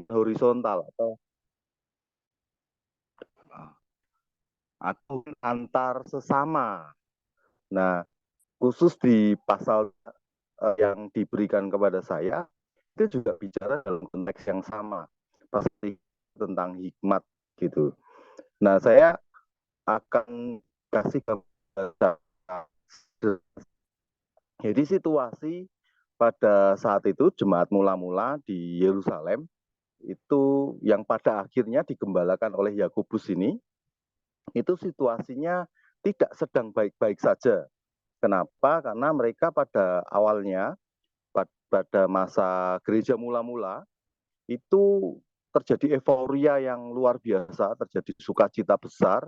horizontal atau antar sesama. Nah, khusus di pasal yang diberikan kepada saya itu juga bicara dalam konteks yang sama, pasti tentang hikmat gitu. Nah, saya akan kasih gambaran. Jadi situasi pada saat itu jemaat mula-mula di Yerusalem itu yang pada akhirnya digembalakan oleh Yakobus ini, itu situasinya tidak sedang baik-baik saja. Kenapa? Karena mereka pada awalnya, pada masa gereja mula-mula, itu terjadi euforia yang luar biasa, terjadi sukacita besar.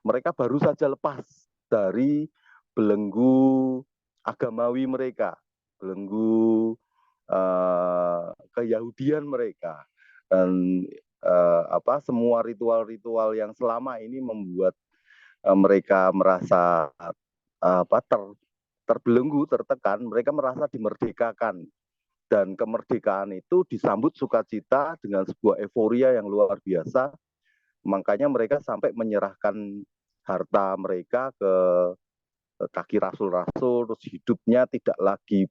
Mereka baru saja lepas dari belenggu agamawi mereka, belenggu keyahudian mereka, dan semua ritual-ritual yang selama ini membuat mereka merasa terbelenggu, tertekan. Mereka merasa dimerdekakan, dan kemerdekaan itu disambut sukacita dengan sebuah euforia yang luar biasa. Makanya mereka sampai menyerahkan harta mereka ke kaki rasul-rasul, terus hidupnya tidak lagi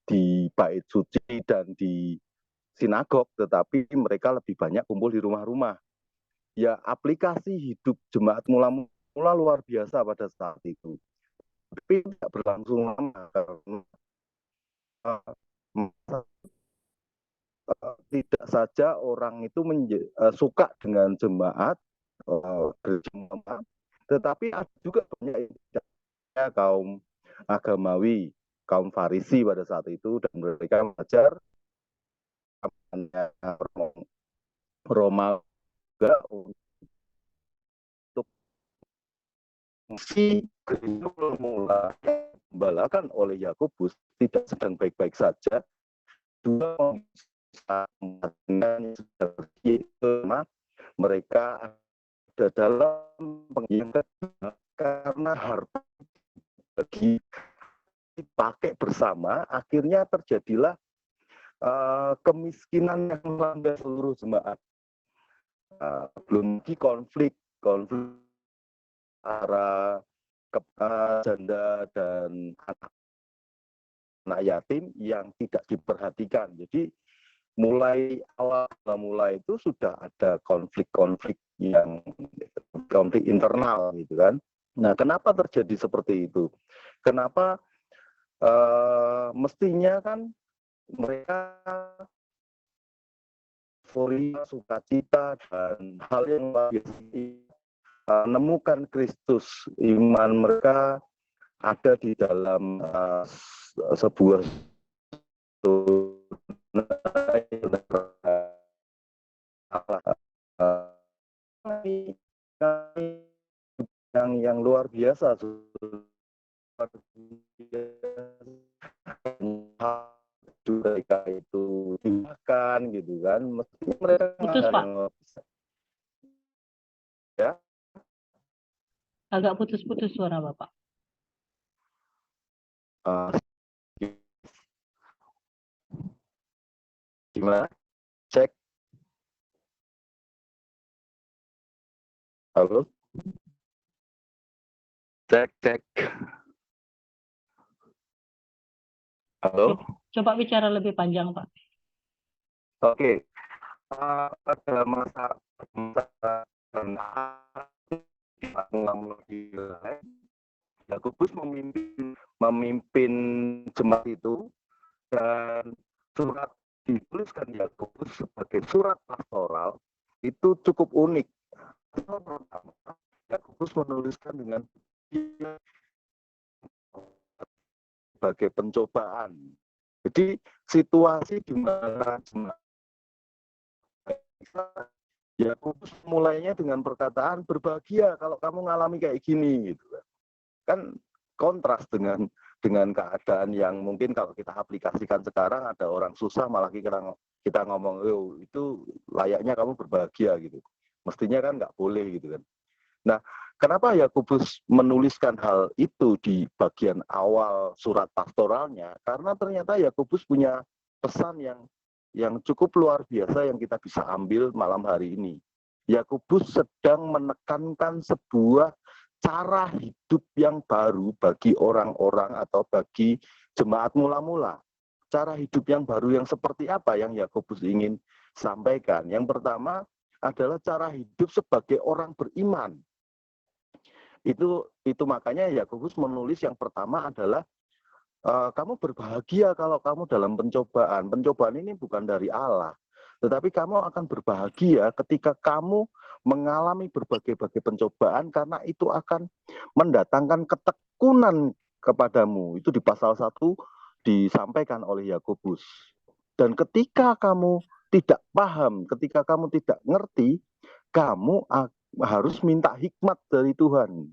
di bait suci dan di sinagog, tetapi mereka lebih banyak kumpul di rumah-rumah. Ya, aplikasi hidup jemaat mula-mula luar biasa pada saat itu. Tapi tidak berlangsung lama karena tidak saja orang itu suka dengan jemaat, berjemaat, tetapi ada juga banyak kaum agamawi, kaum Farisi pada saat itu, dan mereka belajar Roma juga untuk si mulai dikembalakan oleh Yakobus tidak sedang baik-baik saja. Dua mereka ada dalam pengingat karena harta bagi dipakai bersama, akhirnya terjadilah kemiskinan yang melanda seluruh jemaat. Belum lagi konflik antara janda dan anak yatim yang tidak diperhatikan. Jadi mulai itu sudah ada konflik-konflik yang konflik internal gitu kan. Nah, kenapa terjadi seperti itu? Kenapa mestinya kan mereka euforia, sukacita, dan hal yang biasa menemukan Kristus, iman mereka ada di dalam sebuah yang luar biasa, mereka itu dimakan gitu kan, mesti mereka Putus, Pak. Ya. Agak putus-putus suara Bapak. Gimana? Cek. Halo? Cek. Halo? Coba bicara lebih panjang, Pak. Oke. Pada masa Yakobus memimpin jemaat itu, dan surat dituliskan Yakobus sebagai surat pastoral itu cukup unik. Pertama, Yakobus menuliskan dengan sebagai pencobaan. Jadi situasi di mana Yakobus mulainya dengan perkataan berbahagia kalau kamu ngalami kayak gini gitu kan, kontras dengan keadaan yang mungkin kalau kita aplikasikan sekarang, ada orang susah malah kita ngomong, oh itu layaknya kamu berbahagia gitu, mestinya kan nggak boleh gitu kan. Nah, kenapa Yakobus menuliskan hal itu di bagian awal surat pastoralnya? Karena ternyata Yakobus punya pesan yang yang cukup luar biasa yang kita bisa ambil malam hari ini. Yakobus sedang menekankan sebuah cara hidup yang baru bagi orang-orang atau bagi jemaat mula-mula. Cara hidup yang baru yang seperti apa yang Yakobus ingin sampaikan? Yang pertama adalah cara hidup sebagai orang beriman. Itu makanya Yakobus menulis yang pertama adalah kamu berbahagia kalau kamu dalam pencobaan. Pencobaan ini bukan dari Allah, tetapi kamu akan berbahagia ketika kamu mengalami berbagai-bagai pencobaan karena itu akan mendatangkan ketekunan kepadamu. Itu di pasal 1 disampaikan oleh Yakobus. Dan ketika kamu tidak paham, ketika kamu tidak ngerti, kamu harus minta hikmat dari Tuhan.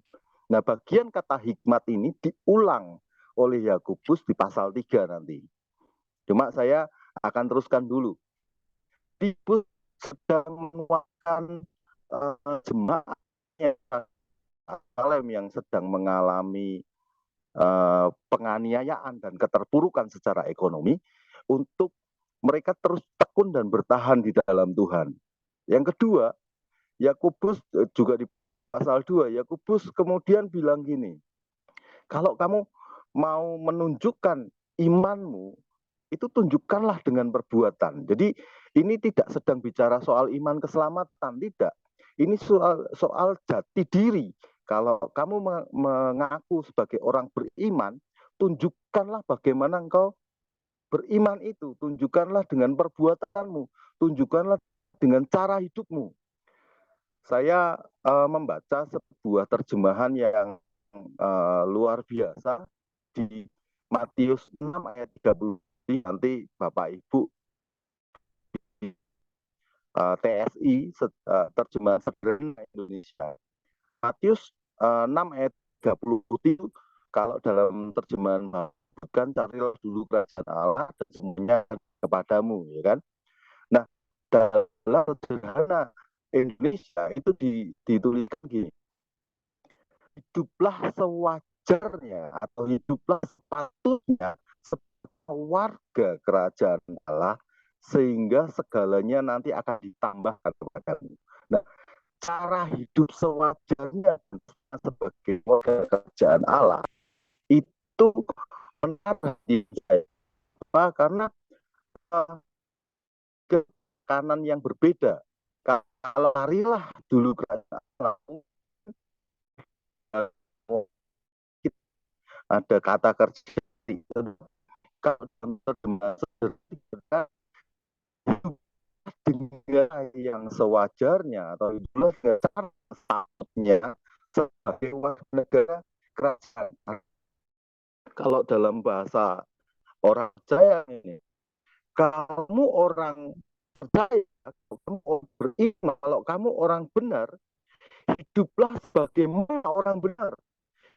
Nah, bagian kata hikmat ini diulang oleh Yakobus di pasal 3 nanti. Cuma saya akan teruskan dulu. Yakobus sedang menguatkan jemaat yang sedang mengalami penganiayaan dan keterpurukan secara ekonomi untuk mereka terus tekun dan bertahan di dalam Tuhan. Yang kedua, Yakobus juga di pasal 2, Yakobus kemudian bilang gini, kalau kamu mau menunjukkan imanmu, itu tunjukkanlah dengan perbuatan. Jadi ini tidak sedang bicara soal iman keselamatan, tidak. Ini soal jati diri. Kalau kamu mengaku sebagai orang beriman, tunjukkanlah bagaimana engkau beriman itu. Tunjukkanlah dengan perbuatanmu. Tunjukkanlah dengan cara hidupmu. Saya membaca sebuah terjemahan yang luar biasa di Matius 6 ayat 30. Nanti Bapak Ibu TSI terjemahan sederhana Indonesia. Matius 6 ayat 30 itu kalau dalam terjemahan bukan carilah dulu kerajaan Allah dan semuanya kepadamu, ya kan? Nah, dalam sederhana Indonesia itu dituliskan gini, hiduplah sewajarnya atau hiduplah sepatutnya sebagai warga kerajaan Allah sehingga segalanya nanti akan ditambahkan kepadamu. Nah, cara hidup sewajarnya sebagai warga kerajaan Allah itu menarik di saya karena ke kanan yang berbeda. Kalau larilah dulu kerajaan Allah, ada kata kerja kalau dengan yang sewajarnya atau hiduplah sepatutnya sebagai warga negara kerajaan. Kalau dalam bahasa orang percaya ini, kamu orang percaya, kamu orang beriman, kalau kamu orang benar, hiduplah sebagaimana orang benar.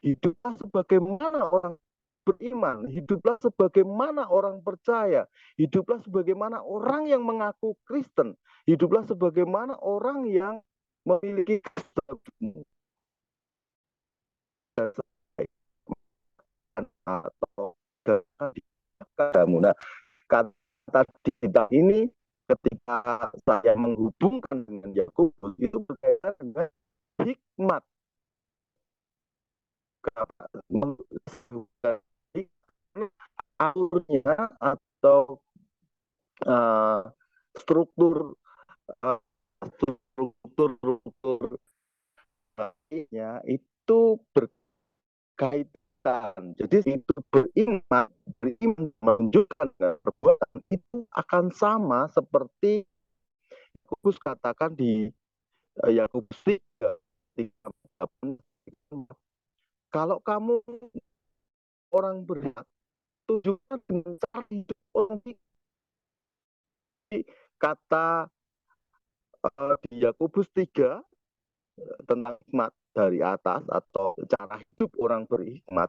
Hiduplah sebagaimana orang beriman, hiduplah sebagaimana orang percaya, hiduplah sebagaimana orang yang mengaku Kristen, hiduplah sebagaimana orang yang memiliki atau kamu. Nah, kata kita ini ketika saya menghubungkan dengan Yakobus itu berkaitan dengan hikmat. Alurnya atau uh, struktur uh, struktur itu berkaitan. Jadi itu beriman menunjukkan perbuatan itu akan sama seperti Yakobus katakan di Yakobus 3, kalau kamu orang beriman tunjukkan dengan cara hidup orang kata di Yakobus 3 tentang hikmat dari atas atau cara hidup orang berhikmat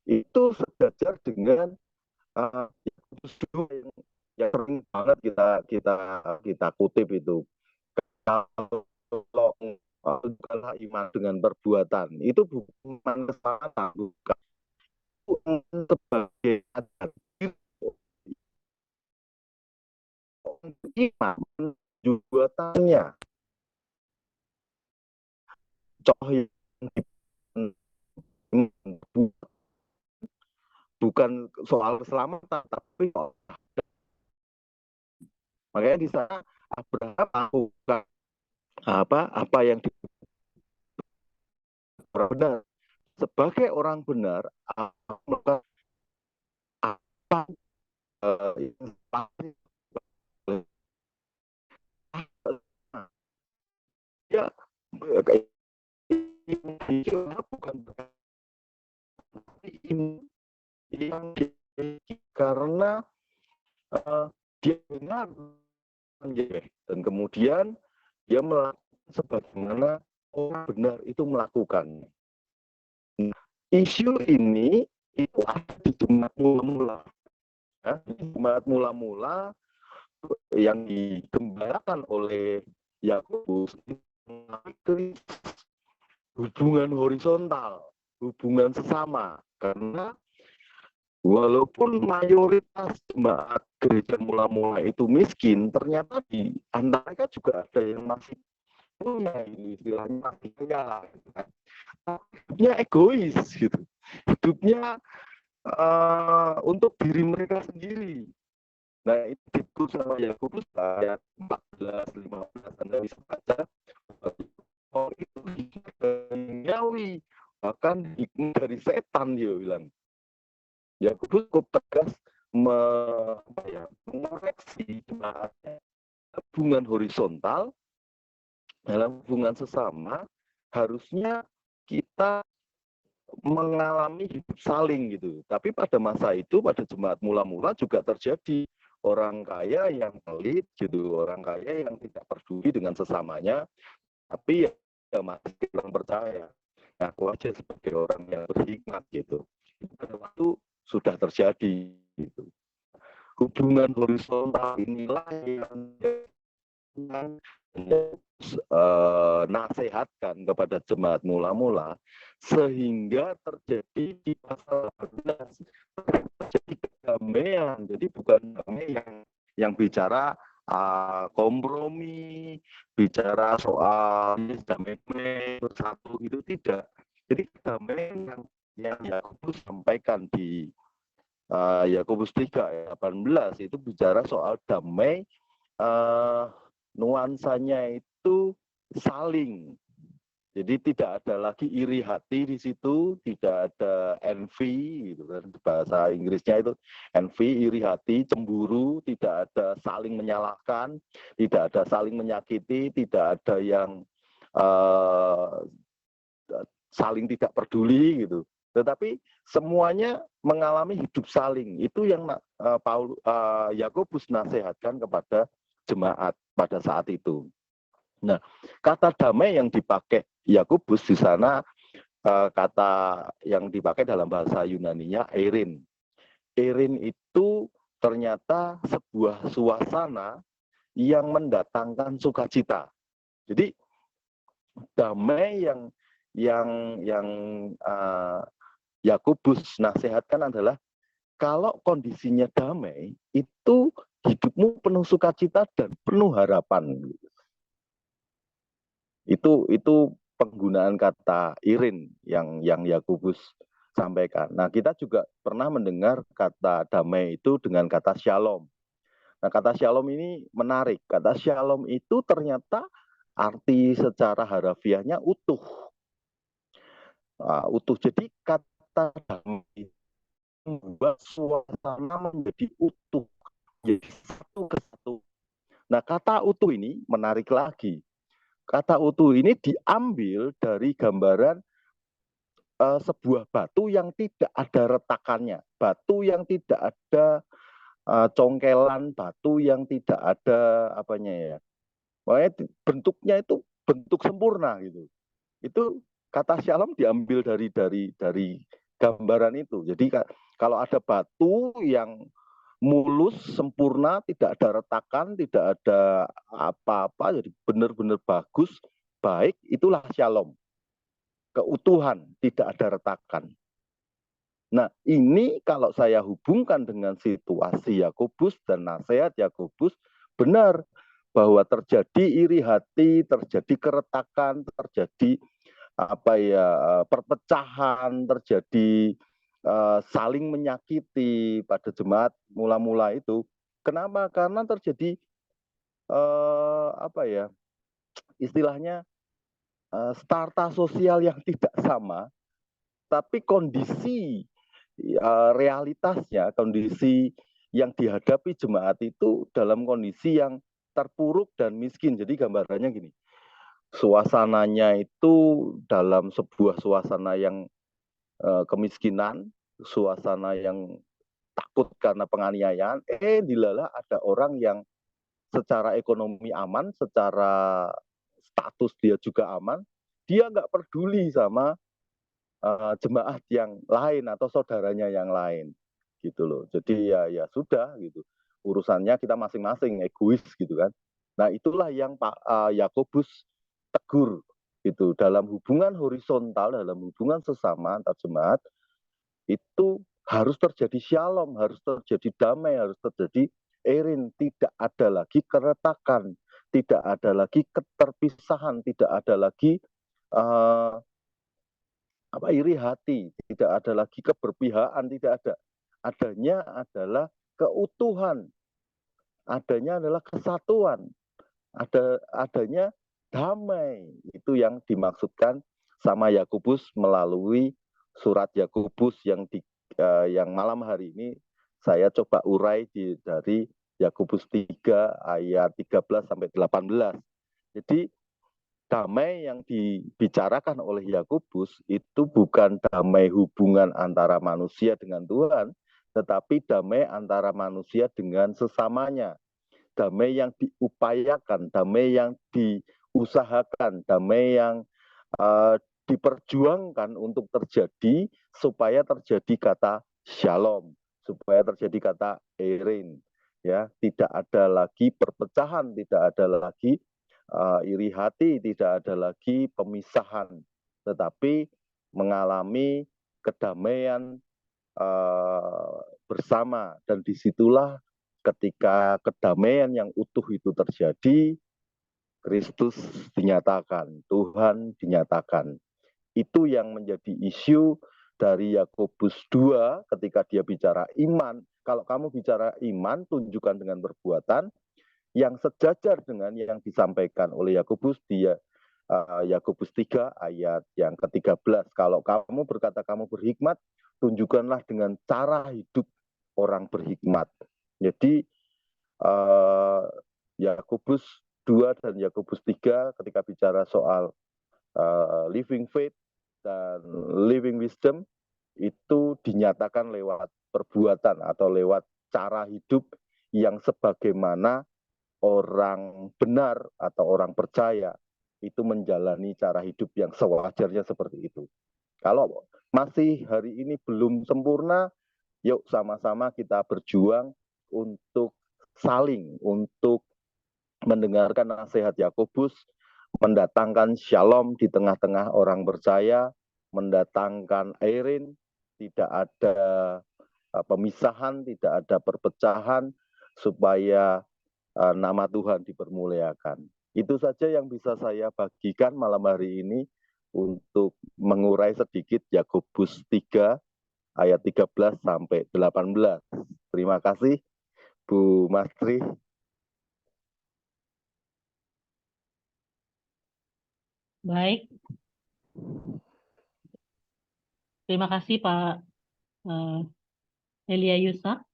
itu sejajar dengan Yakobus 2 yang sering banget kita kutip itu. Kalau bukanlah iman dengan perbuatan itu bukan kesalahan, bukan sebagai iman juga tanya contoh yang bukan soal keselamatan tapi makanya di sana Abraham melakukan apa yang benar sebagai orang benar apa ya bukan yang karena dia benar dan kemudian dia melakukan sebagaimana orang benar itu melakukan. Nah, isu ini itu ada di jemaat mula-mula. Ya, jemaat mula-mula yang digembalakan oleh Yakobus itu hubungan horizontal, hubungan sesama. Karena walaupun mayoritas jemaat gereja mula-mula itu miskin, ternyata di antara mereka juga ada yang masih punya, ini istilahnya masih kaya lah, gitu kan. Hidupnya egois gitu, hidupnya untuk diri mereka sendiri. Nah, itu disebut sama Yakobus ayat 14, 15, Anda bisa baca. Oh, itu duniawi, bahkan dari setan dia bilang. Yakobus cukup tegas mengoreksi hubungan horizontal dalam hubungan sesama harusnya kita mengalami hidup saling gitu. Tapi pada masa itu, pada jemaat mula-mula juga terjadi orang kaya yang pelit gitu, orang kaya yang tidak peduli dengan sesamanya, tapi ya masih kurang percaya. Aku aja sebagai orang yang berhikmat gitu. Pada waktu sudah terjadi gitu. Hubungan horizontal inilah yang nasihatkan kepada jemaat mula-mula sehingga terjadi di pasal 18 terjadi kedamaian. Jadi bukan damai yang bicara kompromi, bicara soal damai bersatu itu tidak. Jadi kedamaian yang Yakobus sampaikan di Yakobus 3 ayat 18 itu bicara soal damai, nuansanya itu saling. Jadi tidak ada lagi iri hati di situ, tidak ada envy gitu kan, bahasa Inggrisnya itu envy, iri hati, cemburu, tidak ada saling menyalahkan, tidak ada saling menyakiti, tidak ada yang saling tidak peduli gitu. Tetapi semuanya mengalami hidup saling. Itu yang Yakobus nasihatkan kepada jemaat pada saat itu. Nah, kata damai yang dipakai Yakobus di sana kata yang dipakai dalam bahasa Yunaninya erin. Erin itu ternyata sebuah suasana yang mendatangkan sukacita. Jadi damai yang Yakobus nasihatkan adalah kalau kondisinya damai itu hidupmu penuh sukacita dan penuh harapan. Itu penggunaan kata irin yang Yakobus sampaikan. Nah, kita juga pernah mendengar kata damai itu dengan kata shalom. Nah, kata shalom ini menarik. Kata shalom itu ternyata arti secara harafiahnya utuh. Utuh. Jadi kata damai membuat suasana menjadi utuh, jadi satu kesatu. Nah, kata utuh ini menarik lagi. Kata utuh ini diambil dari gambaran sebuah batu yang tidak ada retakannya, batu yang tidak ada congkelan, batu yang tidak ada apanya ya. Makanya bentuknya itu bentuk sempurna gitu. Itu kata shalom diambil dari gambaran itu. Jadi kalau ada batu yang mulus, sempurna, tidak ada retakan, tidak ada apa-apa, jadi benar-benar bagus, baik, itulah shalom. Keutuhan, tidak ada retakan. Nah, ini kalau saya hubungkan dengan situasi Yakobus dan nasihat Yakobus, benar bahwa terjadi iri hati, terjadi keretakan, terjadi perpecahan, terjadi saling menyakiti pada jemaat mula-mula itu. Kenapa? Karena terjadi istilahnya strata sosial yang tidak sama, tapi kondisi realitasnya, kondisi yang dihadapi jemaat itu dalam kondisi yang terpuruk dan miskin. Jadi gambarannya gini, suasananya itu dalam sebuah suasana yang kemiskinan, suasana yang takut karena penganiayaan, dilala ada orang yang secara ekonomi aman, secara status dia juga aman, dia nggak peduli sama jemaat yang lain atau saudaranya yang lain gitu loh. Jadi ya sudah gitu, urusannya kita masing-masing, egois gitu kan. Nah itulah yang Pak Yakobus tegur gitu, dalam hubungan horizontal, dalam hubungan sesama antar jemaat itu harus terjadi shalom, harus terjadi damai, harus terjadi erin, tidak ada lagi keretakan, tidak ada lagi keterpisahan, tidak ada lagi uh, iri hati, tidak ada lagi keberpihakan, tidak ada. Adanya adalah keutuhan, adanya adalah kesatuan, adanya damai. Itu yang dimaksudkan sama Yakobus melalui surat Yakobus yang malam hari ini saya coba urai dari Yakobus 3 ayat 13 sampai 18. Jadi damai yang dibicarakan oleh Yakobus itu bukan damai hubungan antara manusia dengan Tuhan, tetapi damai antara manusia dengan sesamanya. Damai yang diupayakan, damai yang diusahakan, damai yang diperjuangkan untuk terjadi supaya terjadi kata shalom, supaya terjadi kata erin, ya, tidak ada lagi perpecahan, tidak ada lagi iri hati, tidak ada lagi pemisahan, tetapi mengalami kedamaian bersama. Dan disitulah ketika kedamaian yang utuh itu terjadi, Kristus dinyatakan, Tuhan dinyatakan. Itu yang menjadi isu dari Yakobus 2 ketika dia bicara iman. Kalau kamu bicara iman, tunjukkan dengan perbuatan yang sejajar dengan yang disampaikan oleh Yakobus Yakobus 3 ayat yang ke-13. Kalau kamu berkata kamu berhikmat, tunjukkanlah dengan cara hidup orang berhikmat. Jadi Yakobus 2 dan Yakobus 3 ketika bicara soal living faith dan living wisdom itu dinyatakan lewat perbuatan atau lewat cara hidup yang sebagaimana orang benar atau orang percaya itu menjalani cara hidup yang sewajarnya seperti itu. Kalau masih hari ini belum sempurna, yuk sama-sama kita berjuang untuk untuk mendengarkan nasihat Yakobus, mendatangkan shalom di tengah-tengah orang percaya, mendatangkan erin, tidak ada pemisahan, tidak ada perpecahan, supaya nama Tuhan dipermuliakan. Itu saja yang bisa saya bagikan malam hari ini untuk mengurai sedikit Yakobus 3 ayat 13 sampai 18. Terima kasih Bu Mastri. Baik, terima kasih Pak Elia Yusak.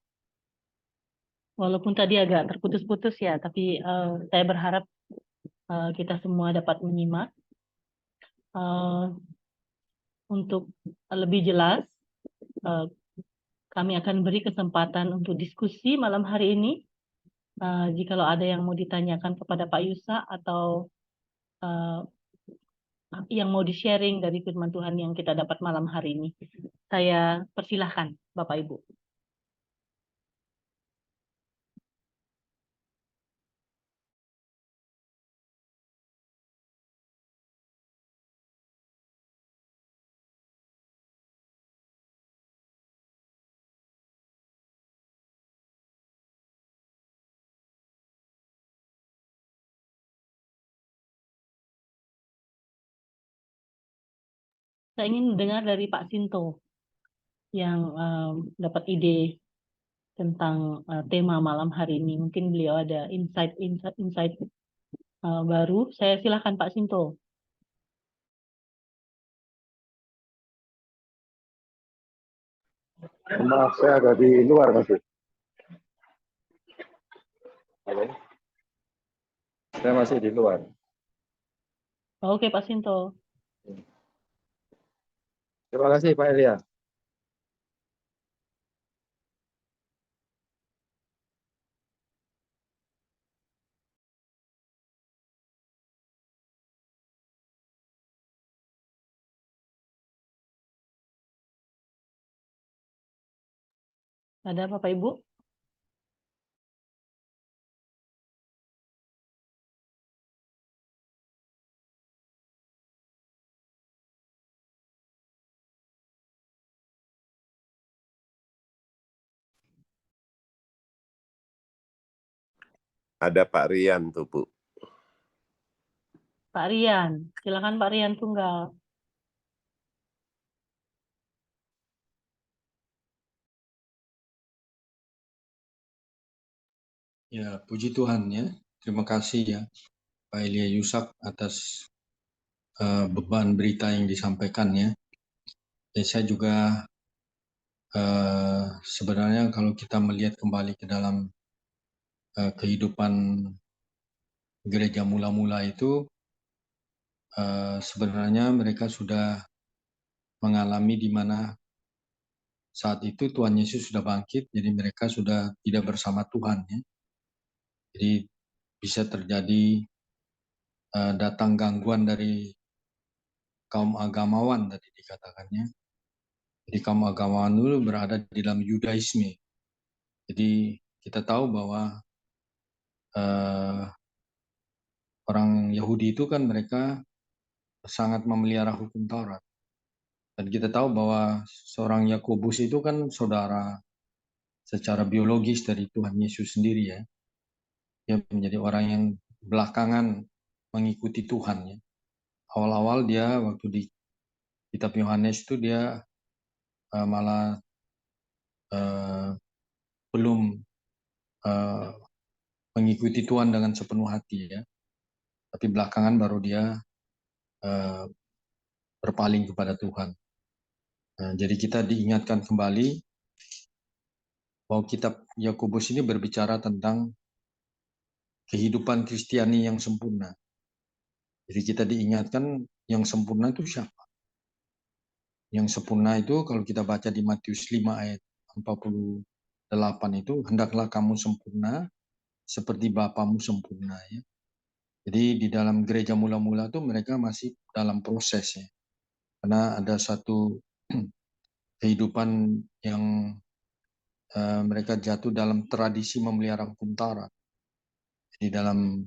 Walaupun tadi agak terputus-putus ya, tapi saya berharap kita semua dapat menyimak. Untuk lebih jelas, kami akan beri kesempatan untuk diskusi malam hari ini. Jikalau ada yang mau ditanyakan kepada Pak Yusak atau yang mau di-sharing dari firman Tuhan yang kita dapat malam hari ini, saya persilahkan Bapak Ibu. Saya ingin dengar dari Pak Sinto yang dapat ide tentang tema malam hari ini. Mungkin beliau ada insight baru. Saya silakan Pak Sinto. Maaf, saya ada di luar masih. Halo? Saya masih di luar. Oke, Pak Sinto. Terima kasih Pak Elia. Ada Bapak Ibu? Ada Pak Rian tuh, Bu. Pak Rian. Silakan Pak Rian Tunggal. Ya, puji Tuhan ya. Terima kasih ya Pak Elia Yusak atas beban berita yang disampaikannya. Dan saya juga sebenarnya kalau kita melihat kembali ke dalam kehidupan gereja mula-mula itu, sebenarnya mereka sudah mengalami di mana saat itu Tuhan Yesus sudah bangkit, jadi mereka sudah tidak bersama Tuhan ya. Jadi bisa terjadi datang gangguan dari kaum agamawan tadi dikatakannya. Jadi kaum agamawan dulu berada di dalam Yudaisme. Jadi kita tahu bahwa orang Yahudi itu kan mereka sangat memelihara hukum Taurat. Dan kita tahu bahwa seorang Yakobus itu kan saudara secara biologis dari Tuhan Yesus sendiri ya. Dia menjadi orang yang belakangan mengikuti Tuhan ya. Awal-awal dia waktu di kitab Yohanes itu dia malah belum mengikuti Tuhan dengan sepenuh hati ya. Tapi belakangan baru dia berpaling kepada Tuhan. Nah, jadi kita diingatkan kembali bahwa kitab Yakobus ini berbicara tentang kehidupan Kristiani yang sempurna. Jadi kita diingatkan yang sempurna itu siapa? Yang sempurna itu kalau kita baca di Matius 5 ayat 48 itu, hendaklah kamu sempurna seperti Bapamu sempurna ya. Jadi di dalam gereja mula-mula itu mereka masih dalam proses ya. Karena ada satu kehidupan yang mereka jatuh dalam tradisi memelihara hukum Taurat. Jadi dalam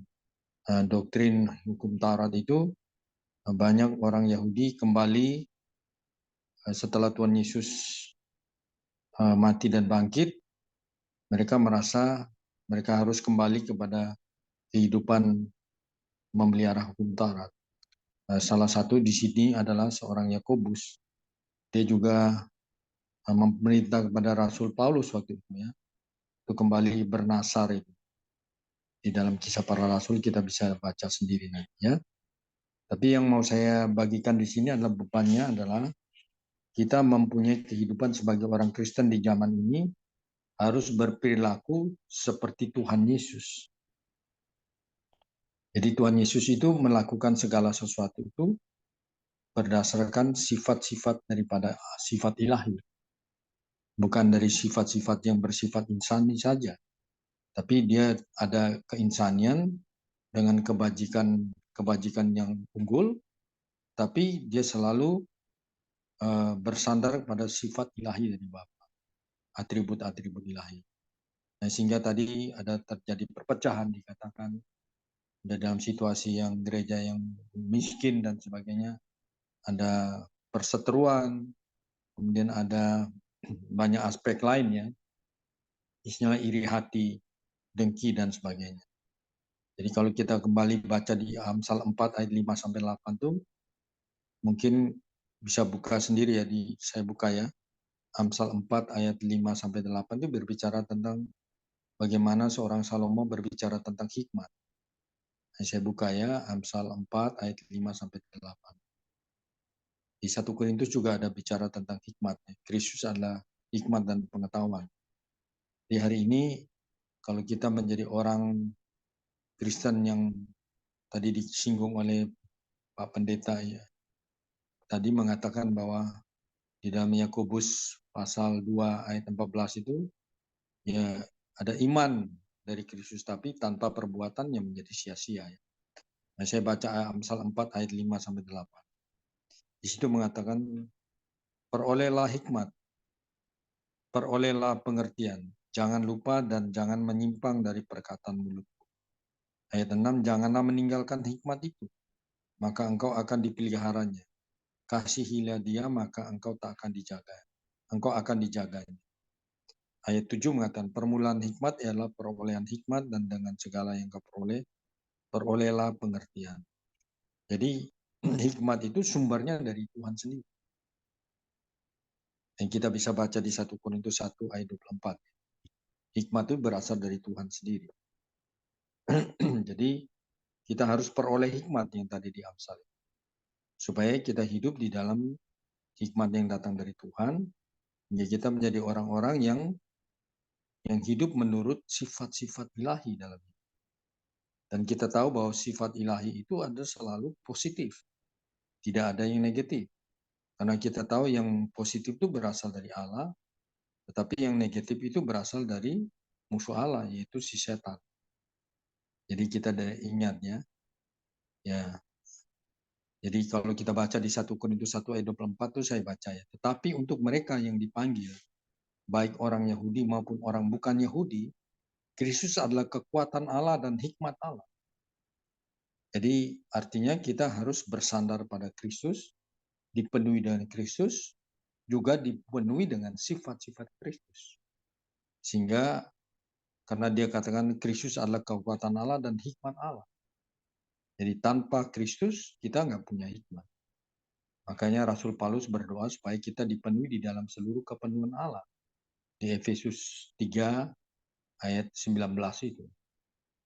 doktrin hukum Taurat itu banyak orang Yahudi kembali setelah Tuhan Yesus mati dan bangkit, mereka merasa mereka harus kembali kepada kehidupan memelihara hukum Taurat. Salah satu di sini adalah seorang Yakobus. Dia juga memerintah kepada Rasul Paulus waktu itu ya, untuk kembali bernasar itu. Di dalam Kisah Para Rasul kita bisa baca sendiri nanti ya. Tapi yang mau saya bagikan di sini adalah bebannya adalah kita mempunyai kehidupan sebagai orang Kristen di zaman ini harus berperilaku seperti Tuhan Yesus. Jadi Tuhan Yesus itu melakukan segala sesuatu itu berdasarkan sifat-sifat daripada sifat ilahi. Bukan dari sifat-sifat yang bersifat insani saja. Tapi dia ada keinsanian dengan kebajikan yang unggul, tapi dia selalu bersandar pada sifat ilahi dari Bapa, atribut-atribut ilahi. Nah, sehingga tadi ada terjadi perpecahan dikatakan dalam situasi yang gereja yang miskin dan sebagainya, ada perseteruan, kemudian ada banyak aspek lainnya, istilah iri hati, dengki dan sebagainya. Jadi kalau kita kembali baca di Amsal 4 ayat 5 sampai 8 tuh mungkin bisa buka sendiri ya, saya buka ya. Amsal 4 ayat 5-8 itu berbicara tentang bagaimana seorang Salomo berbicara tentang hikmat. Saya buka ya, Amsal 4 ayat 5-8. Di 1 Korintus juga ada bicara tentang hikmat. Kristus adalah hikmat dan pengetahuan. Di hari ini, kalau kita menjadi orang Kristen yang tadi disinggung oleh Pak Pendeta ya, tadi mengatakan bahwa di dalam Yakobus pasal 2 ayat 14 itu ya ada iman dari Kristus, tapi tanpa perbuatan yang menjadi sia-sia ya. Nah, saya baca Amsal 4 ayat 5-8. Di situ mengatakan, perolehlah hikmat, perolehlah pengertian, jangan lupa dan jangan menyimpang dari perkataan mulut. Ayat 6, janganlah meninggalkan hikmat itu, maka engkau akan dipeliharanya. Kasihilah dia, maka engkau tak akan dijaga. Engkau akan dijaganya. Ayat 7 mengatakan, permulaan hikmat ialah perolehan hikmat, dan dengan segala yang kau peroleh, perolehlah pengertian. Jadi hikmat itu sumbernya dari Tuhan sendiri. Dan kita bisa baca di 1 Korintus 1 ayat 24. Hikmat itu berasal dari Tuhan sendiri. Jadi kita harus peroleh hikmat yang tadi di Amsal. Supaya kita hidup di dalam hikmat yang datang dari Tuhan. Ya kita menjadi orang-orang yang hidup menurut sifat-sifat ilahi dalam hidup. Dan kita tahu bahwa sifat ilahi itu ada selalu positif. Tidak ada yang negatif. Karena kita tahu yang positif itu berasal dari Allah, tetapi yang negatif itu berasal dari musuh Allah, yaitu si setan. Jadi kita ingat ya. Jadi kalau kita baca di 1 Korintus 1 ayat 24 itu saya baca ya. Tetapi untuk mereka yang dipanggil, baik orang Yahudi maupun orang bukan Yahudi, Kristus adalah kekuatan Allah dan hikmat Allah. Jadi artinya kita harus bersandar pada Kristus, dipenuhi dengan Kristus, juga dipenuhi dengan sifat-sifat Kristus. Sehingga karena dia katakan Kristus adalah kekuatan Allah dan hikmat Allah. Jadi tanpa Kristus kita nggak punya hikmat. Makanya Rasul Paulus berdoa supaya kita dipenuhi di dalam seluruh kepenuhan Allah. Di Efesus 3 ayat 19 itu.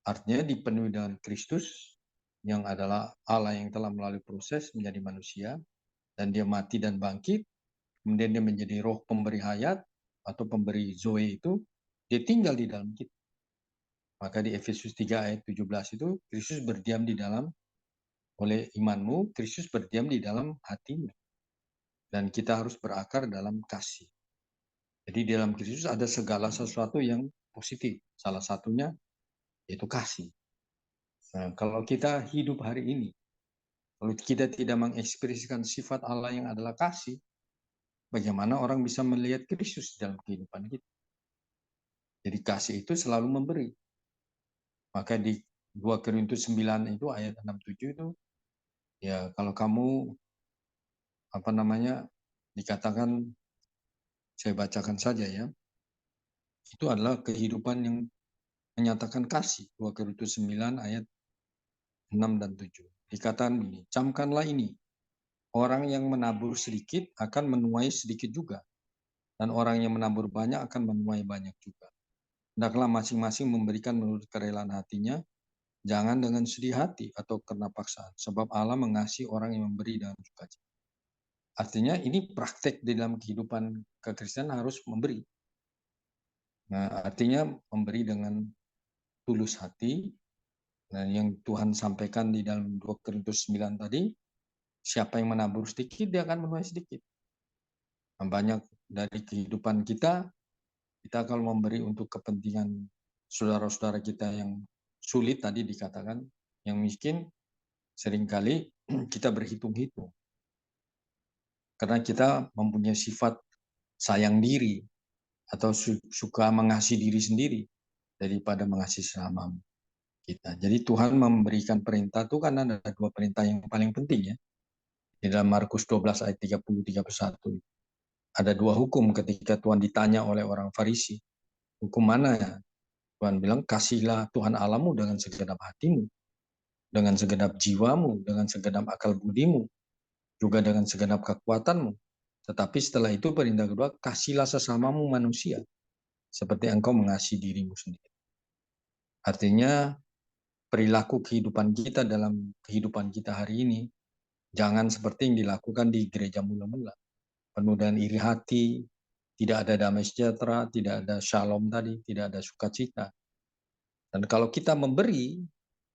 Artinya dipenuhi dengan Kristus yang adalah Allah yang telah melalui proses menjadi manusia. Dan dia mati dan bangkit. Kemudian dia menjadi roh pemberi hayat atau pemberi Zoe itu. Dia tinggal di dalam kita. Maka di Efesus 3 ayat 17 itu Kristus berdiam di dalam, oleh imanmu, Kristus berdiam di dalam hatimu. Dan kita harus berakar dalam kasih. Jadi di dalam Kristus ada segala sesuatu yang positif. Salah satunya yaitu kasih. Nah, kalau kita hidup hari ini, kalau kita tidak mengekspresikan sifat Allah yang adalah kasih, bagaimana orang bisa melihat Kristus dalam kehidupan kita? Jadi kasih itu selalu memberi. Maka di 2 Korintus 9 itu ayat 6-7 itu, ya kalau kamu dikatakan, saya bacakan saja ya, itu adalah kehidupan yang menyatakan kasih. 2 Korintus 9 ayat 6 dan 7. Dikatakan begini, camkanlah ini, orang yang menabur sedikit akan menuai sedikit juga, dan orang yang menabur banyak akan menuai banyak juga. Hendaklah masing-masing memberikan menurut kerelaan hatinya, jangan dengan sedih hati atau karena paksaan, sebab Allah mengasihi orang yang memberi dengan sukacita. Artinya ini praktek di dalam kehidupan kekristenan harus memberi. Nah, artinya memberi dengan tulus hati. Nah, yang Tuhan sampaikan di dalam 2 Korintus 9 tadi, siapa yang menabur sedikit, dia akan menuai sedikit. Nah, banyak dari kehidupan kita kalau memberi untuk kepentingan saudara-saudara kita yang sulit tadi dikatakan, yang miskin, seringkali kita berhitung-hitung. Karena kita mempunyai sifat sayang diri atau suka mengasihi diri sendiri daripada mengasihi sesama kita. Jadi Tuhan memberikan perintah itu kan ada dua perintah yang paling penting ya. Di dalam Markus 12 ayat 30-31. Ada dua hukum ketika Tuhan ditanya oleh orang Farisi. Hukum mana ya? Tuhan bilang, kasihlah Tuhan Allahmu dengan segenap hatimu, dengan segenap jiwamu, dengan segenap akal budimu, juga dengan segenap kekuatanmu. Tetapi setelah itu perintah kedua, kasihlah sesamamu manusia, seperti engkau mengasihi dirimu sendiri. Artinya, perilaku kehidupan kita dalam kehidupan kita hari ini, jangan seperti yang dilakukan di gereja mula-mula. Penuh dengan iri hati, tidak ada damai sejahtera, tidak ada shalom tadi, tidak ada sukacita. Dan kalau kita memberi,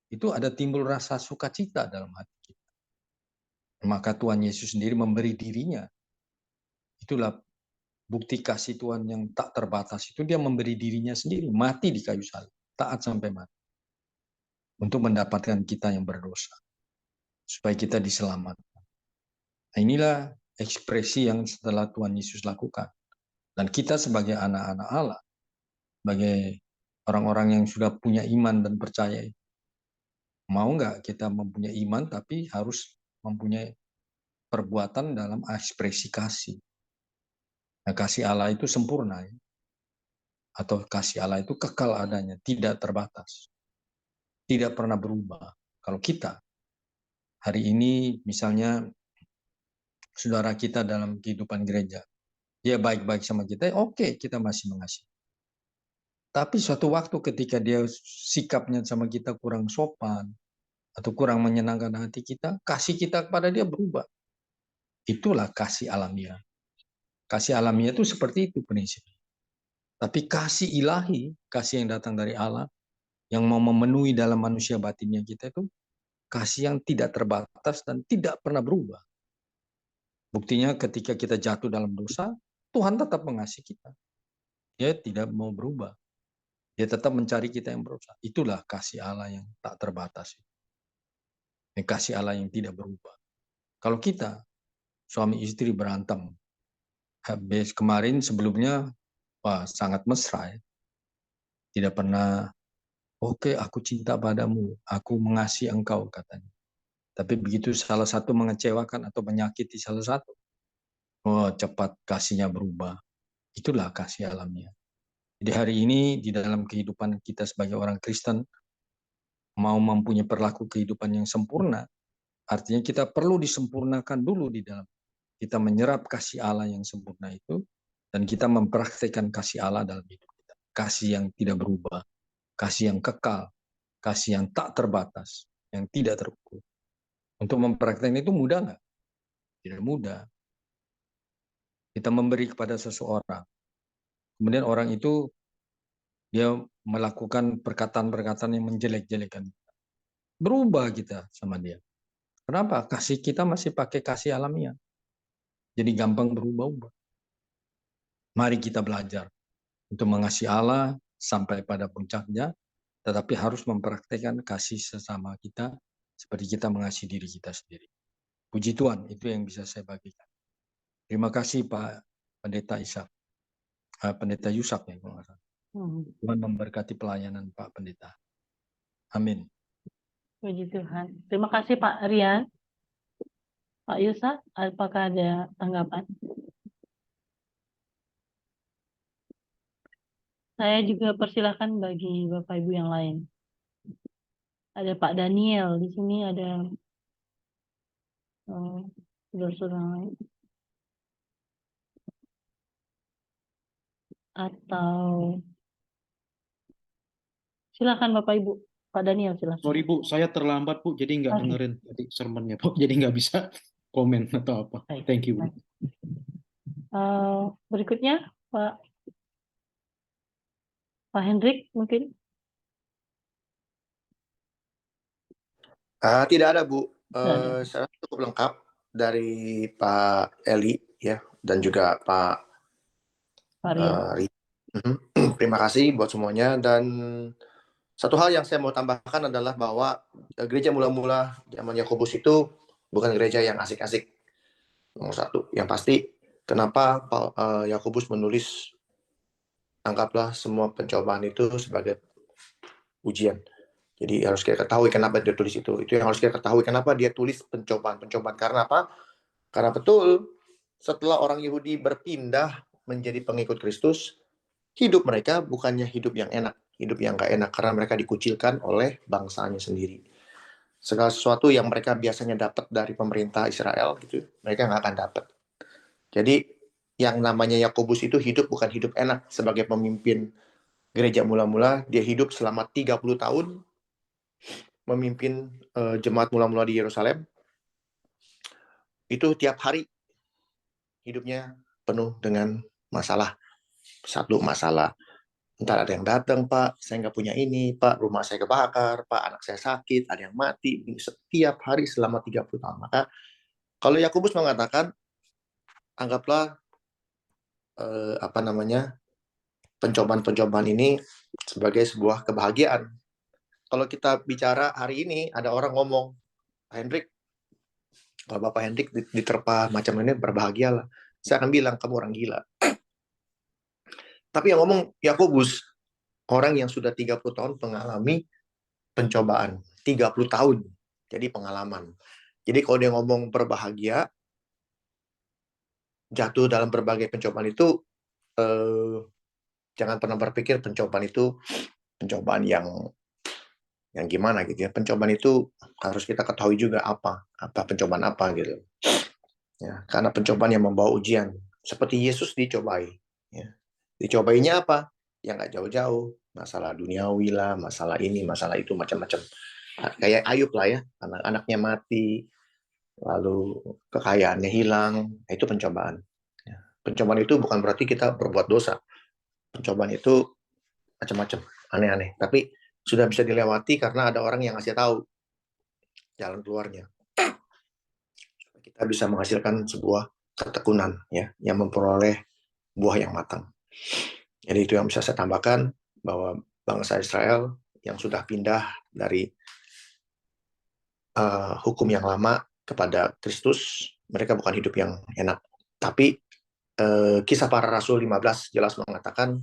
itu ada timbul rasa sukacita dalam hati kita. Maka Tuhan Yesus sendiri memberi dirinya. Itulah bukti kasih Tuhan yang tak terbatas. Itu dia memberi dirinya sendiri, mati di kayu salib, taat sampai mati. Untuk mendapatkan kita yang berdosa. Supaya kita diselamatkan. Nah, inilah ekspresi yang setelah Tuhan Yesus lakukan. Dan kita sebagai anak-anak Allah, sebagai orang-orang yang sudah punya iman dan percaya, mau nggak kita mempunyai iman tapi harus mempunyai perbuatan dalam ekspresi kasih. Nah, kasih Allah itu sempurna, ya? Atau kasih Allah itu kekal adanya, tidak terbatas, tidak pernah berubah. Kalau kita hari ini misalnya saudara kita dalam kehidupan gereja, dia baik-baik sama kita, oke, kita masih mengasihi. Tapi suatu waktu ketika dia sikapnya sama kita kurang sopan, atau kurang menyenangkan hati kita, kasih kita kepada dia berubah. Itulah kasih alamiah. Kasih alamiah itu seperti itu prinsipnya. Tapi kasih ilahi, kasih yang datang dari Allah, yang mau memenuhi dalam manusia batinnya kita itu, kasih yang tidak terbatas dan tidak pernah berubah. Buktinya ketika kita jatuh dalam dosa, Tuhan tetap mengasihi kita. Dia tidak mau berubah. Dia tetap mencari kita yang berdosa. Itulah kasih Allah yang tak terbatas. Ini kasih Allah yang tidak berubah. Kalau kita, suami istri berantem, habis kemarin sebelumnya, wah sangat mesra ya. Tidak pernah, oke, aku cinta padamu, aku mengasihi engkau katanya. Tapi begitu salah satu mengecewakan atau menyakiti salah satu, oh cepat kasihnya berubah. Itulah kasih alamiah. Jadi hari ini di dalam kehidupan kita sebagai orang Kristen, mau mempunyai perilaku kehidupan yang sempurna, artinya kita perlu disempurnakan dulu di dalam. Kita menyerap kasih Allah yang sempurna itu, dan kita mempraktikkan kasih Allah dalam hidup kita. Kasih yang tidak berubah, kasih yang kekal, kasih yang tak terbatas, yang tidak terukur. Untuk mempraktikkan itu mudah nggak? Tidak mudah. Kita memberi kepada seseorang, kemudian orang itu dia melakukan perkataan-perkataan yang menjelek-jelekan. Berubah kita sama dia. Kenapa? Kasih kita masih pakai kasih alamiah. Jadi gampang berubah-ubah. Mari kita belajar untuk mengasihi Allah sampai pada puncaknya, tetapi harus mempraktikkan kasih sesama kita seperti kita mengasihi diri kita sendiri. Puji Tuhan, itu yang bisa saya bagikan. Terima kasih Pak Pendeta Ishak. Pendeta Yusak ya kalau nggak salah. Tuhan memberkati pelayanan Pak Pendeta. Amin. Puji Tuhan. Terima kasih Pak Rian. Pak Yusak, apakah ada tanggapan? Saya juga persilahkan bagi Bapak Ibu yang lain. Ada Pak Daniel, di sini ada saudara-saudara lain. Atau silakan Bapak Ibu. Pak Daniel silakan. Sorry Bu, saya terlambat Bu, jadi nggak dengerin tadi sermonnya Bu, jadi nggak bisa komen atau apa. Baik. Thank you Bu. Berikutnya Pak Hendrik mungkin. Tidak ada Bu, saya cukup lengkap dari Pak Eli ya, dan juga Pak Ri. Terima kasih buat semuanya. Dan satu hal yang saya mau tambahkan adalah bahwa gereja mula-mula zaman Yakobus itu bukan gereja yang asik-asik. Nomor satu, yang pasti kenapa Yakobus menulis anggaplah semua pencobaan itu sebagai ujian. Jadi harus kita ketahui kenapa dia tulis itu. Itu yang harus kita ketahui kenapa dia tulis pencobaan. Karena apa? Karena betul setelah orang Yahudi berpindah menjadi pengikut Kristus, hidup mereka bukannya hidup yang enak, hidup yang gak enak karena mereka dikucilkan oleh bangsanya sendiri. segala sesuatu yang mereka biasanya dapat dari pemerintah Israel gitu, mereka nggak akan dapat. Jadi yang namanya Yakobus itu hidup bukan hidup enak sebagai pemimpin gereja mula-mula. Dia hidup selama 30 tahun memimpin jemaat mula-mula di Yerusalem. Itu tiap hari hidupnya penuh dengan masalah. Satu masalah, ntar ada yang datang, Pak, saya nggak punya ini, Pak, rumah saya kebakar, Pak, anak saya sakit, ada yang mati, setiap hari selama 30 tahun. Maka kalau Yakobus mengatakan, anggaplah pencobaan-pencobaan ini sebagai sebuah kebahagiaan. Kalau kita bicara hari ini, ada orang ngomong, Hendrik, kalau Bapak Hendrik diterpa macam ini, berbahagialah. Saya akan bilang, kamu orang gila. Tapi yang ngomong Yakobus, orang yang sudah 30 tahun mengalami pencobaan. 30 tahun. Jadi pengalaman. Jadi kalau dia ngomong berbahagia, jatuh dalam berbagai pencobaan itu, jangan pernah berpikir pencobaan itu pencobaan yang gimana gitu ya. Pencobaan itu harus kita ketahui juga apa pencobaan apa gitu. Ya, karena pencobaan yang membawa ujian. Seperti Yesus dicobai. Ya. Dicobainya apa? Yang nggak jauh-jauh. Masalah duniawi lah, masalah ini, masalah itu, macam-macam. Kayak Ayub lah ya, anak-anaknya mati, lalu kekayaannya hilang, itu pencobaan. Ya. Pencobaan itu bukan berarti kita berbuat dosa. Pencobaan itu macam-macam, aneh-aneh. Tapi sudah bisa dilewati karena ada orang yang ngasih tahu jalan keluarnya. Kita bisa menghasilkan sebuah ketekunan ya, yang memperoleh buah yang matang. Jadi itu yang bisa saya tambahkan, bahwa bangsa Israel yang sudah pindah dari hukum yang lama kepada Kristus, mereka bukan hidup yang enak. Tapi Kisah Para Rasul 15 jelas mengatakan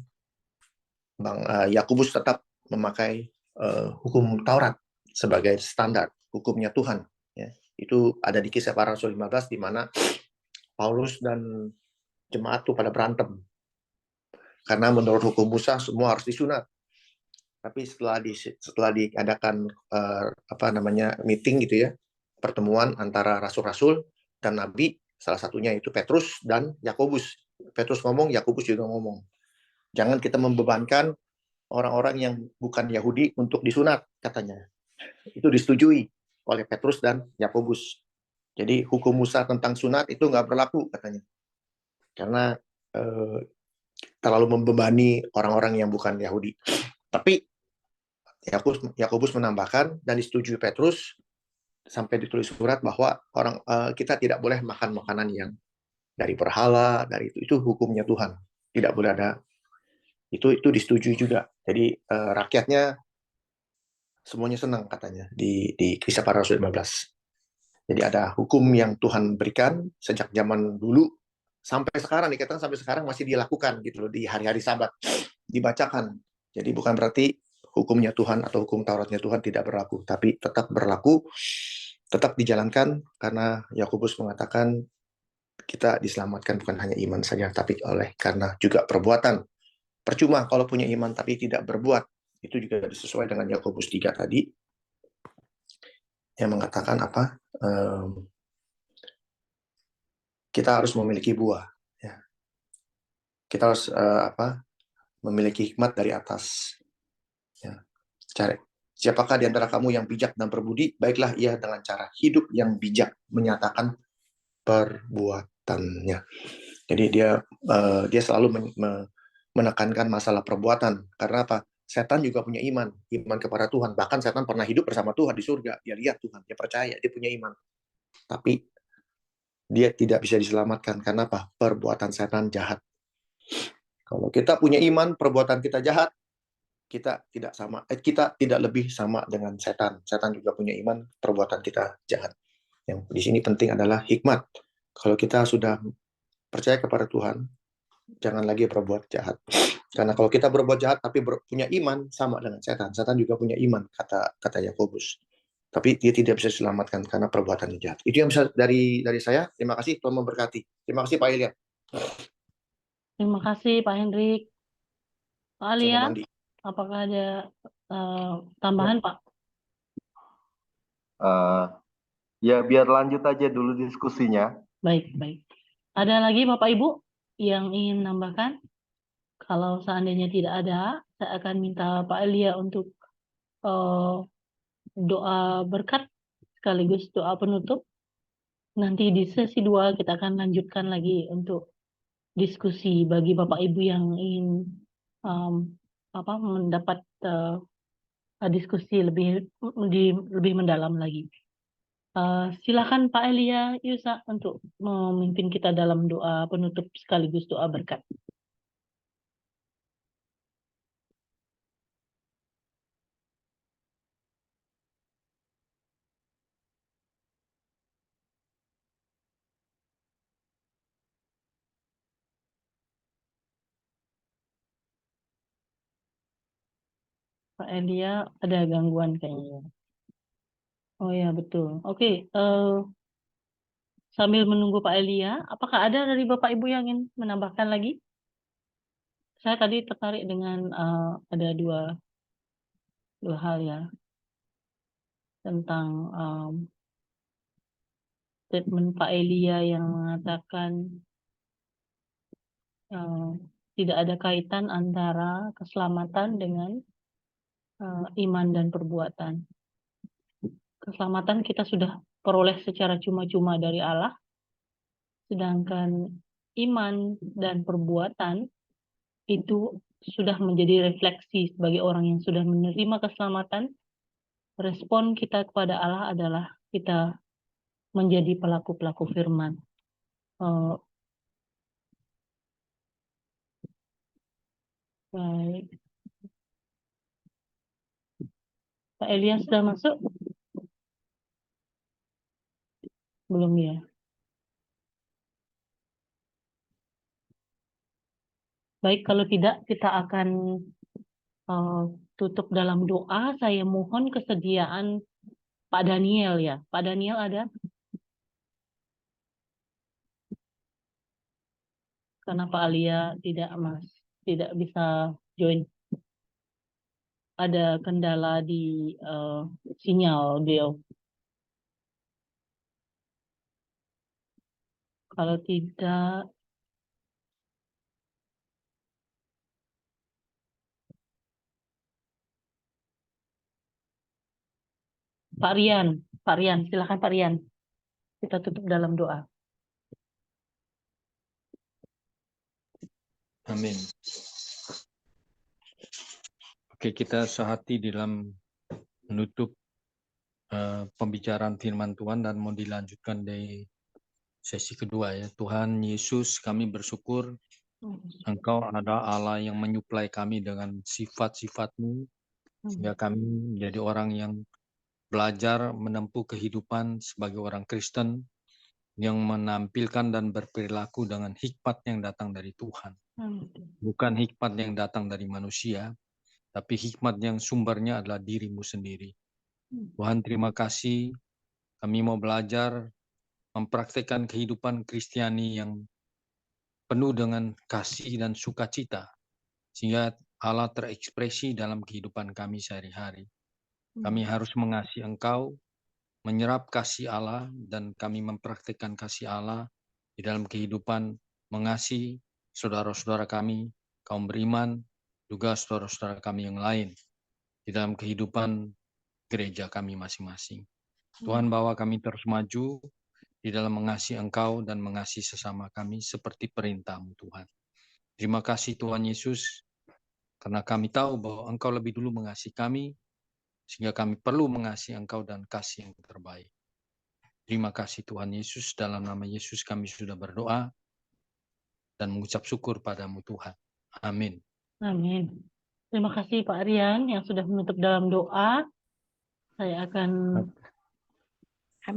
Yakobus tetap memakai hukum Taurat sebagai standar hukumnya Tuhan. Ya. Itu ada di Kisah Para Rasul 15 di mana Paulus dan jemaat itu pada berantem. Karena menurut hukum Musa semua harus disunat. Tapi setelah diadakan meeting gitu ya, pertemuan antara rasul-rasul dan nabi, salah satunya itu Petrus dan Yakobus. Petrus ngomong, Yakobus juga ngomong. Jangan kita membebankan orang-orang yang bukan Yahudi untuk disunat, katanya. Itu disetujui oleh Petrus dan Yakobus. Jadi hukum Musa tentang sunat itu nggak berlaku, katanya. Karena terlalu membebani orang-orang yang bukan Yahudi. Tapi Yakobus menambahkan dan disetujui Petrus sampai ditulis surat bahwa kita tidak boleh makan makanan yang dari berhala, dari itu hukumnya Tuhan. Tidak boleh ada. Itu disetujui juga. Jadi rakyatnya semuanya senang, katanya, di Kisah Para Rasul 15. Jadi ada hukum yang Tuhan berikan sejak zaman dulu sampai sekarang, dikatakan sampai sekarang masih dilakukan gitu loh, di hari-hari Sabat dibacakan. Jadi bukan berarti hukumnya Tuhan atau hukum Tauratnya Tuhan tidak berlaku, tapi tetap berlaku, tetap dijalankan, karena Yakobus mengatakan kita diselamatkan bukan hanya iman saja, tapi karena juga perbuatan. Percuma kalau punya iman tapi tidak berbuat. Itu juga sesuai dengan Yakobus 3 tadi, yang mengatakan apa? Kita harus memiliki buah. Ya. Kita harus memiliki hikmat dari atas. Ya. Siapakah di antara kamu yang bijak dan berbudi? Baiklah ia dengan cara hidup yang bijak menyatakan perbuatannya. Jadi dia selalu menekankan masalah perbuatan. Karena apa? Setan juga punya iman kepada Tuhan. Bahkan setan pernah hidup bersama Tuhan di surga. Dia lihat Tuhan, dia percaya, dia punya iman. Tapi dia tidak bisa diselamatkan karena apa? Perbuatan setan jahat. Kalau kita punya iman, perbuatan kita jahat, kita tidak lebih sama dengan setan. Setan juga punya iman, perbuatan kita jahat. Yang di sini penting adalah hikmat. Kalau kita sudah percaya kepada Tuhan, jangan lagi berbuat jahat. Karena kalau kita berbuat jahat tapi punya iman, sama dengan setan. Setan juga punya iman, kata Yakobus. Tapi dia tidak bisa diselamatkan karena perbuatan jahat. Itu yang bisa dari saya. Terima kasih, Tuhan memberkati. Terima kasih, Pak Ilya. Terima kasih, Pak Hendrik. Pak Alia, apakah ada tambahan, Pak? Eh, ya biar lanjut aja dulu diskusinya. Baik, baik. Ada lagi Bapak Ibu yang ingin nambahkan? Kalau seandainya tidak ada, saya akan minta Pak Elia untuk doa berkat sekaligus doa penutup. Nanti di sesi 2 kita akan lanjutkan lagi untuk diskusi bagi Bapak Ibu yang ingin mendapat diskusi lebih mendalam lagi. Silakan Pak Elia Yusa untuk memimpin kita dalam doa penutup sekaligus doa berkat. Pak Elia ada gangguan kayaknya. Oh ya betul. Oke, sambil menunggu Pak Elia, apakah ada dari Bapak Ibu yang ingin menambahkan lagi? Saya tadi tertarik dengan ada dua hal ya tentang statement Pak Elia yang mengatakan tidak ada kaitan antara keselamatan dengan iman dan perbuatan. Keselamatan kita sudah peroleh secara cuma-cuma dari Allah, sedangkan iman dan perbuatan itu sudah menjadi refleksi sebagai orang yang sudah menerima keselamatan. Respon kita kepada Allah adalah kita menjadi pelaku-pelaku firman. Baik. Pak Elia sudah masuk? Belum ya? Baik, kalau tidak kita akan tutup dalam doa. Saya mohon kesediaan Pak Daniel ya. Pak Daniel ada? Karena Pak Alia tidak bisa join. Ada kendala di sinyal beliau. Kalau tidak, Pak Rian, silakan Pak Rian. Kita tutup dalam doa. Amin. Oke, kita sehati dalam menutup pembicaraan firman Tuhan dan mau dilanjutkan di sesi kedua ya. Tuhan Yesus, kami bersyukur Engkau adalah Allah yang menyuplai kami dengan sifat-sifat-Mu, sehingga kami menjadi orang yang belajar menempuh kehidupan sebagai orang Kristen yang menampilkan dan berperilaku dengan hikmat yang datang dari Tuhan. Bukan hikmat yang datang dari manusia, tapi hikmat yang sumbernya adalah diri-Mu sendiri. Tuhan, terima kasih. Kami mau belajar mempraktikkan kehidupan Kristiani yang penuh dengan kasih dan sukacita, sehingga Allah terekspresi dalam kehidupan kami sehari-hari. Kami harus mengasihi Engkau, menyerap kasih Allah, dan kami mempraktikkan kasih Allah di dalam kehidupan mengasihi saudara-saudara kami, kaum beriman, juga saudara-saudara kami yang lain, di dalam kehidupan gereja kami masing-masing. Tuhan, bawa kami terus maju di dalam mengasihi Engkau dan mengasihi sesama kami seperti perintah-Mu Tuhan. Terima kasih Tuhan Yesus, karena kami tahu bahwa Engkau lebih dulu mengasihi kami, sehingga kami perlu mengasihi Engkau dan kasih yang terbaik. Terima kasih Tuhan Yesus, dalam nama Yesus kami sudah berdoa dan mengucap syukur padamu Tuhan. Amin. Amin. Terima kasih Pak Rian yang sudah menutup dalam doa. Saya akan